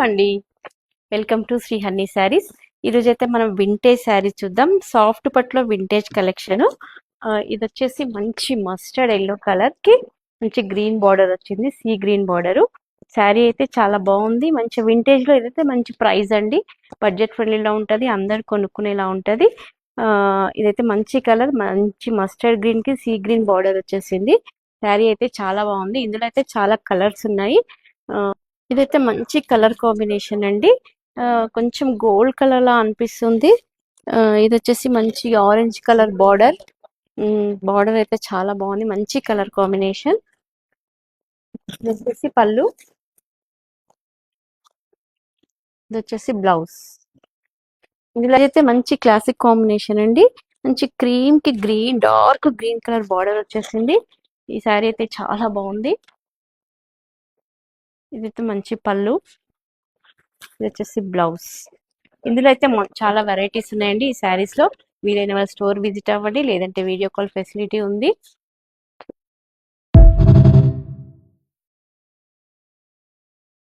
అండి. Welcome to Shri Hanni saris. ఈరోజు అయితే మనం వింటేజ్ శారీస్ చూద్దాం. సాఫ్ట్ పట్లో వింటేజ్ కలెక్షన్. ఇది వచ్చేసి మంచి మస్టర్డ్ ఎల్లో కలర్ కి మంచి గ్రీన్ బార్డర్ వచ్చింది, సీ గ్రీన్ బార్డర్. శారీ అయితే చాలా బాగుంది. మంచి వింటేజ్ లో ఇదైతే మంచి ప్రైస్ అండి. బడ్జెట్ ఫ్రెండ్లీలో ఉంటది, అందరు కొనుక్కునేలా ఉంటది. ఇదైతే మంచి కలర్, మంచి మస్టర్డ్ గ్రీన్ కి సీ గ్రీన్ బార్డర్ వచ్చేసింది. శారీ అయితే చాలా బాగుంది. ఇందులో అయితే చాలా కలర్స్ ఉన్నాయి. ఇదైతే మంచి కలర్ కాంబినేషన్ అండి. కొంచెం గోల్డ్ కలర్ లా అనిపిస్తుంది. ఇది వచ్చేసి మంచి ఆరెంజ్ కలర్ బార్డర్. బార్డర్ అయితే చాలా బాగుంది, మంచి కలర్ కాంబినేషన్. ఇది వచ్చేసి పళ్ళు, ఇది వచ్చేసి బ్లౌజ్. ఇందులో అయితే మంచి క్లాసిక్ కాంబినేషన్ అండి. మంచి క్రీమ్ కి green, dark green colour border వచ్చేసింది. ఈ సారీ అయితే చాలా బాగుంది. ఇదైతే మంచి పళ్ళు, ఇది వచ్చేసి బ్లౌజ్. ఇందులో అయితే చాలా వెరైటీస్ ఉన్నాయండి ఈ శారీస్ లో. వీలైన వాళ్ళ స్టోర్ విజిట్ అవ్వండి, లేదంటే వీడియో కాల్ ఫెసిలిటీ ఉంది.